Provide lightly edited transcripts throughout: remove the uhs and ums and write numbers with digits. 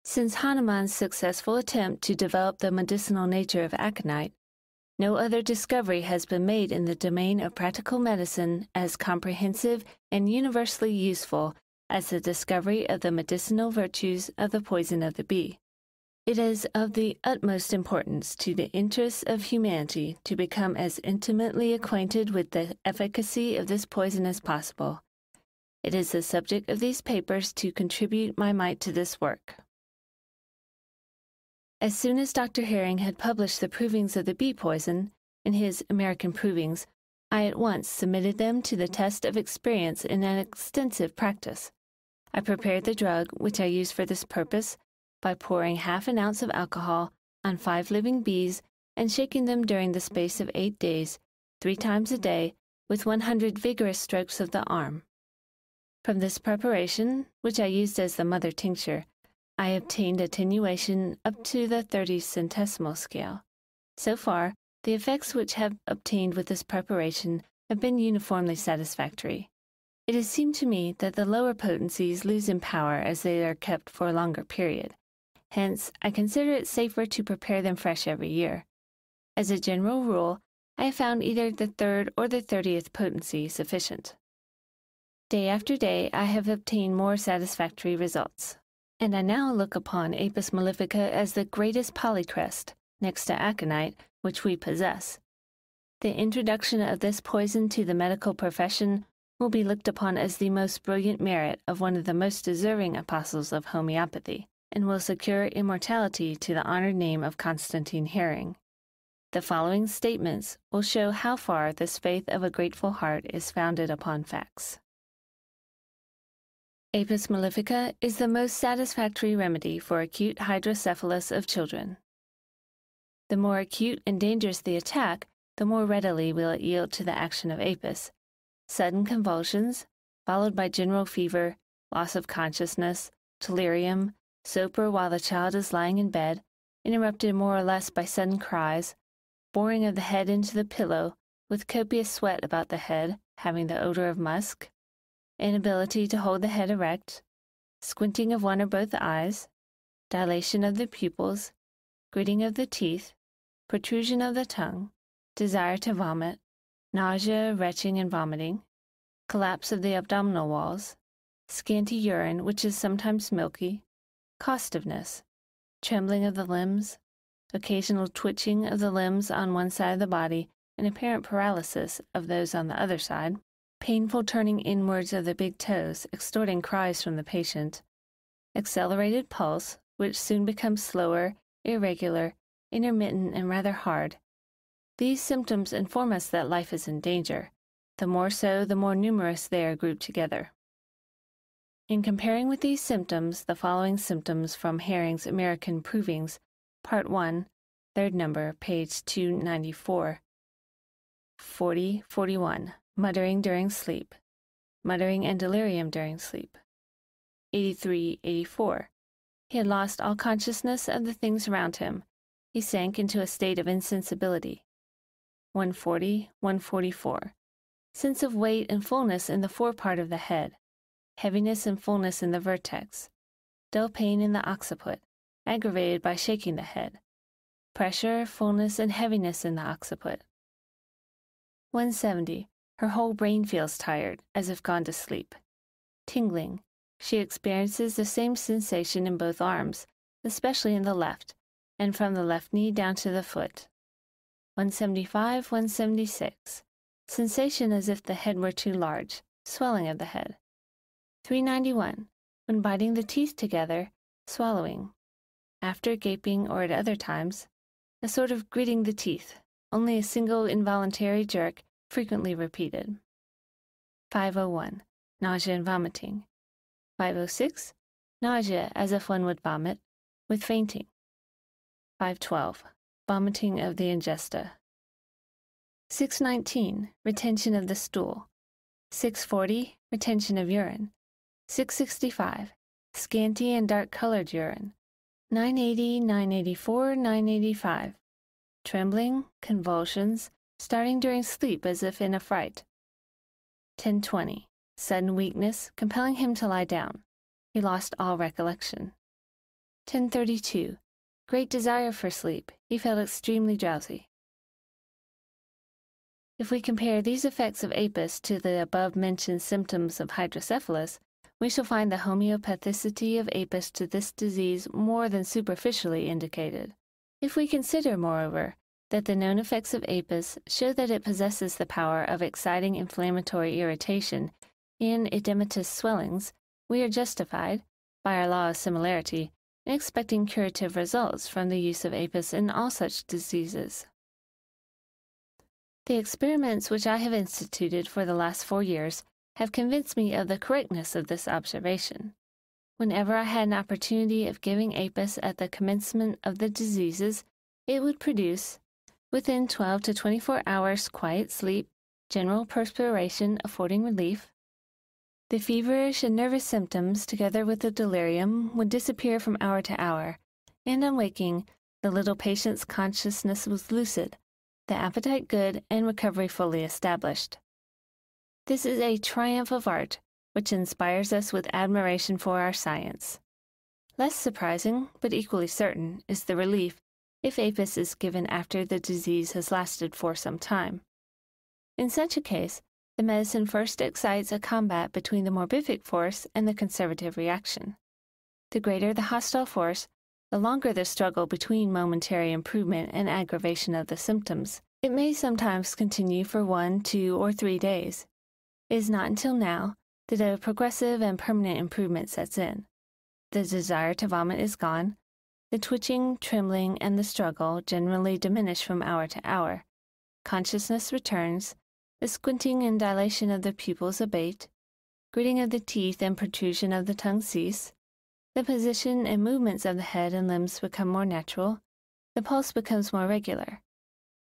Since Hahnemann's successful attempt to develop the medicinal nature of aconite, no other discovery has been made in the domain of practical medicine as comprehensive and universally useful as the discovery of the medicinal virtues of the poison of the bee. It is of the utmost importance to the interests of humanity to become as intimately acquainted with the efficacy of this poison as possible. It is the subject of these papers to contribute my mite to this work. As soon as Dr. Herring had published the provings of the bee poison in his American Provings, I at once submitted them to the test of experience in an extensive practice. I prepared the drug which I used for this purpose by pouring half an ounce of alcohol on 5 living bees and shaking them during the space of 8 days, 3 times a day, with 100 vigorous strokes of the arm. From this preparation, which I used as the mother tincture, I obtained attenuation up to the 30 centesimal scale. So far, the effects which have obtained with this preparation have been uniformly satisfactory. It has seemed to me that the lower potencies lose in power as they are kept for a longer period. Hence, I consider it safer to prepare them fresh every year. As a general rule, I have found either the 3rd or the 30th potency sufficient. Day after day, I have obtained more satisfactory results, and I now look upon Apis mellifica as the greatest polycrest, next to aconite, which we possess. The introduction of this poison to the medical profession will be looked upon as the most brilliant merit of one of the most deserving apostles of homeopathy, and will secure immortality to the honored name of Constantine Herring. The following statements will show how far this faith of a grateful heart is founded upon facts. Apis mellifica is the most satisfactory remedy for acute hydrocephalus of children. The more acute and dangerous the attack, the more readily will it yield to the action of apis. Sudden convulsions, followed by general fever, loss of consciousness, delirium, sopor while the child is lying in bed, interrupted more or less by sudden cries, boring of the head into the pillow, with copious sweat about the head, having the odor of musk, inability to hold the head erect, squinting of one or both eyes, dilation of the pupils, gritting of the teeth, protrusion of the tongue, desire to vomit, nausea, retching, and vomiting, collapse of the abdominal walls, scanty urine which is sometimes milky, costiveness, trembling of the limbs, occasional twitching of the limbs on one side of the body, and apparent paralysis of those on the other side, painful turning inwards of the big toes, extorting cries from the patient, accelerated pulse, which soon becomes slower, irregular, intermittent, and rather hard. These symptoms inform us that life is in danger, the more so the more numerous they are grouped together. In comparing with these symptoms, the following symptoms from Herring's American Provings, Part 1, 3rd number, page 294. 40-41. Muttering during sleep. Muttering and delirium during sleep. 83-84. He had lost all consciousness of the things around him. He sank into a state of insensibility. 140-144. Sense of weight and fullness in the forepart of the head. Heaviness and fullness in the vertex. Dull pain in the occiput, aggravated by shaking the head. Pressure, fullness, and heaviness in the occiput. 170. Her whole brain feels tired, as if gone to sleep. Tingling. She experiences the same sensation in both arms, especially in the left, and from the left knee down to the foot. 175-176. Sensation as if the head were too large, swelling of the head. 391. When biting the teeth together, swallowing. After gaping or at other times, a sort of gritting the teeth, only a single involuntary jerk, frequently repeated. 501. Nausea and vomiting. 506. Nausea as if one would vomit, with fainting. 512. Vomiting of the ingesta. 619. Retention of the stool. 640. Retention of urine. 665. Scanty and dark-colored urine. 980, 984, 985. Trembling, convulsions, starting during sleep as if in a fright. 1020. Sudden weakness, compelling him to lie down. He lost all recollection. 10:32. Great desire for sleep. He felt extremely drowsy. If we compare these effects of apis to the above-mentioned symptoms of hydrocephalus, we shall find the homeopathicity of apis to this disease more than superficially indicated. If we consider, moreover, that the known effects of apis show that it possesses the power of exciting inflammatory irritation and edematous swellings, we are justified, by our law of similarity, in expecting curative results from the use of apis in all such diseases. The experiments which I have instituted for the last 4 years have convinced me of the correctness of this observation. Whenever I had an opportunity of giving apis at the commencement of the diseases, it would produce, within 12 to 24 hours, quiet sleep, general perspiration affording relief. The feverish and nervous symptoms, together with the delirium, would disappear from hour to hour, and on waking, the little patient's consciousness was lucid, the appetite good, and recovery fully established. This is a triumph of art, which inspires us with admiration for our science. Less surprising, but equally certain, is the relief if apis is given after the disease has lasted for some time. In such a case, the medicine first excites a combat between the morbific force and the conservative reaction. The greater the hostile force, the longer the struggle between momentary improvement and aggravation of the symptoms. It may sometimes continue for 1, 2, or 3 days. It is not until now that a progressive and permanent improvement sets in. The desire to vomit is gone, the twitching, trembling, and the struggle generally diminish from hour to hour. Consciousness returns, the squinting and dilation of the pupils abate, gritting of the teeth and protrusion of the tongue cease, the position and movements of the head and limbs become more natural, the pulse becomes more regular.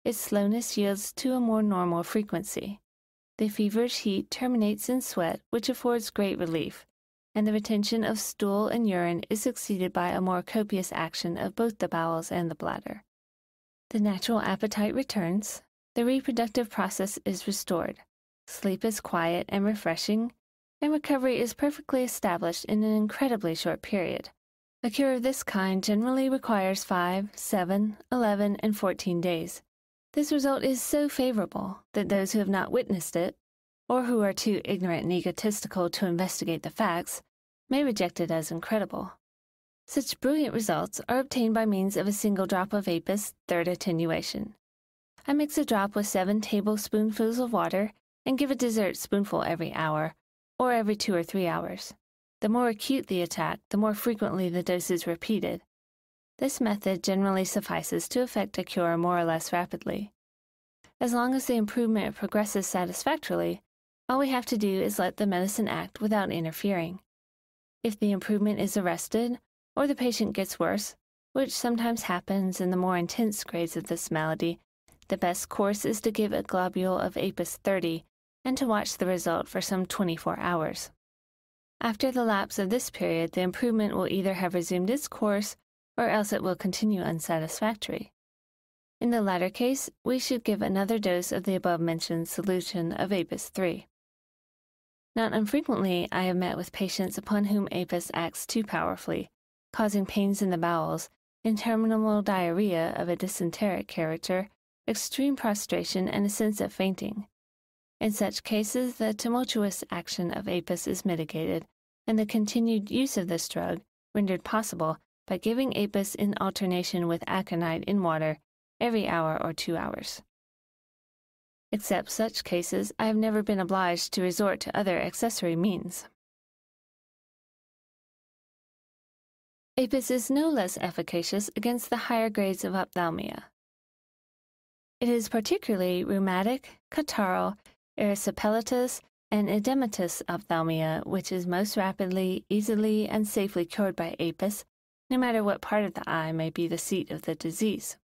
Its slowness yields to a more normal frequency. The feverish heat terminates in sweat, which affords great relief, and the retention of stool and urine is succeeded by a more copious action of both the bowels and the bladder. The natural appetite returns, the reproductive process is restored, sleep is quiet and refreshing, and recovery is perfectly established in an incredibly short period. A cure of this kind generally requires 5, 7, 11, and 14 days. This result is so favorable that those who have not witnessed it, or who are too ignorant and egotistical to investigate the facts, may reject it as incredible. Such brilliant results are obtained by means of a single drop of apis, third attenuation. I mix a drop with 7 tablespoonfuls of water and give a dessert spoonful every hour, or every 2 or 3 hours. The more acute the attack, the more frequently the dose is repeated. This method generally suffices to effect a cure more or less rapidly. As long as the improvement progresses satisfactorily, all we have to do is let the medicine act without interfering. If the improvement is arrested, or the patient gets worse, which sometimes happens in the more intense grades of this malady, the best course is to give a globule of apis 30 and to watch the result for some 24 hours. After the lapse of this period, the improvement will either have resumed its course or else it will continue unsatisfactory. In the latter case, we should give another dose of the above-mentioned solution of apis 3. Not unfrequently I have met with patients upon whom apis acts too powerfully, causing pains in the bowels, interminable diarrhea of a dysenteric character, extreme prostration, and a sense of fainting. In such cases, the tumultuous action of apis is mitigated, and the continued use of this drug rendered possible by giving apis in alternation with aconite in water every hour or 2 hours. Except such cases, I have never been obliged to resort to other accessory means. Apis is no less efficacious against the higher grades of ophthalmia. It is particularly rheumatic, catarrhal, erysipelatous, and edematous ophthalmia which is most rapidly, easily, and safely cured by apis, no matter what part of the eye may be the seat of the disease.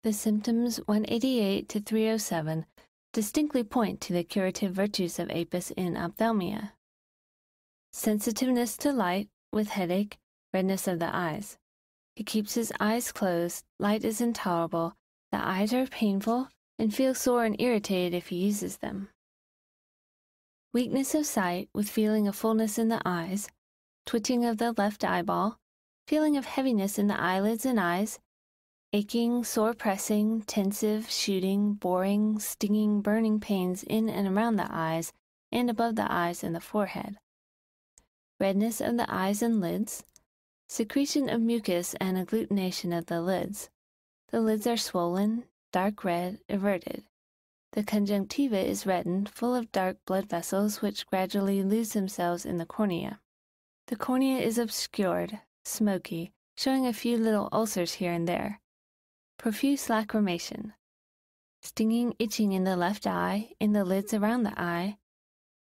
The symptoms 188 to 307 distinctly point to the curative virtues of apis in ophthalmia. Sensitiveness to light, with headache, redness of the eyes. He keeps his eyes closed, light is intolerable, the eyes are painful, and feels sore and irritated if he uses them. Weakness of sight, with feeling of fullness in the eyes, twitching of the left eyeball, feeling of heaviness in the eyelids and eyes, aching, sore pressing, tensive, shooting, boring, stinging, burning pains in and around the eyes and above the eyes and the forehead, redness of the eyes and lids, secretion of mucus and agglutination of the lids. The lids are swollen, dark red, everted. The conjunctiva is reddened, full of dark blood vessels which gradually lose themselves in the cornea. The cornea is obscured, smoky, showing a few little ulcers here and there. Profuse lacrimation. Stinging, itching in the left eye, in the lids around the eye.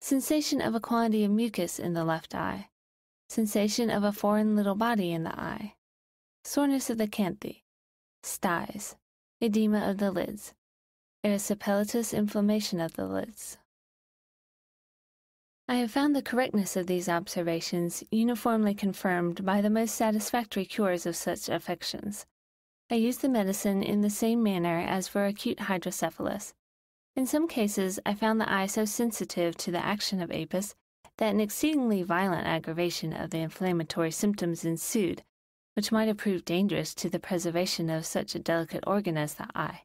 Sensation of a quantity of mucus in the left eye. Sensation of a foreign little body in the eye. Soreness of the canthi. Styes. Edema of the lids. Erysipelatous inflammation of the lids. I have found the correctness of these observations uniformly confirmed by the most satisfactory cures of such affections. I use the medicine in the same manner as for acute hydrocephalus. In some cases, I found the eye so sensitive to the action of apis that an exceedingly violent aggravation of the inflammatory symptoms ensued, which might have proved dangerous to the preservation of such a delicate organ as the eye.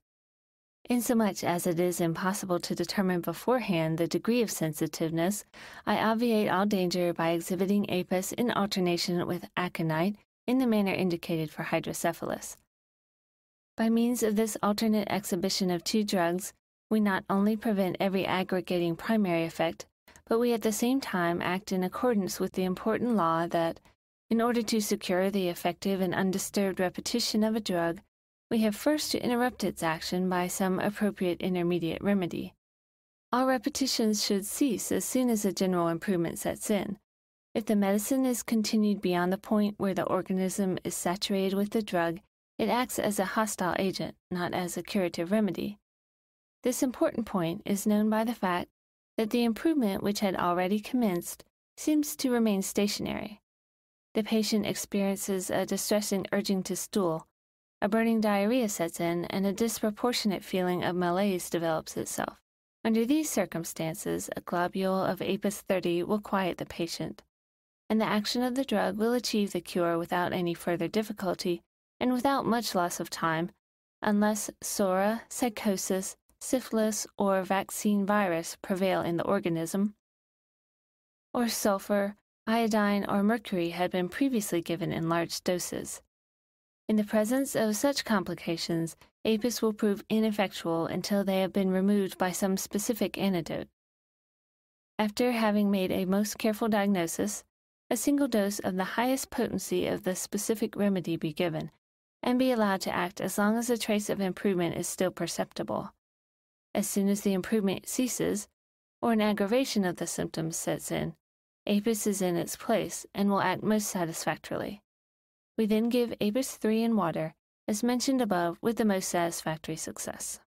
Insomuch as it is impossible to determine beforehand the degree of sensitiveness, I obviate all danger by exhibiting apis in alternation with aconite in the manner indicated for hydrocephalus. By means of this alternate exhibition of two drugs, we not only prevent every aggregating primary effect, but we at the same time act in accordance with the important law that, in order to secure the effective and undisturbed repetition of a drug, we have first to interrupt its action by some appropriate intermediate remedy. All repetitions should cease as soon as a general improvement sets in. If the medicine is continued beyond the point where the organism is saturated with the drug, it acts as a hostile agent, not as a curative remedy. This important point is known by the fact that the improvement which had already commenced seems to remain stationary. The patient experiences a distressing urging to stool, a burning diarrhea sets in, and a disproportionate feeling of malaise develops itself. Under these circumstances, a globule of Apis 30 will quiet the patient, and the action of the drug will achieve the cure without any further difficulty and without much loss of time, unless sora, psychosis, syphilis, or vaccine virus prevail in the organism, or sulfur, iodine, or mercury had been previously given in large doses. In the presence of such complications, apis will prove ineffectual until they have been removed by some specific antidote. After having made a most careful diagnosis, a single dose of the highest potency of the specific remedy be given, and be allowed to act as long as a trace of improvement is still perceptible. As soon as the improvement ceases, or an aggravation of the symptoms sets in, apis is in its place and will act most satisfactorily. We then give apis 3 in water, as mentioned above, with the most satisfactory success.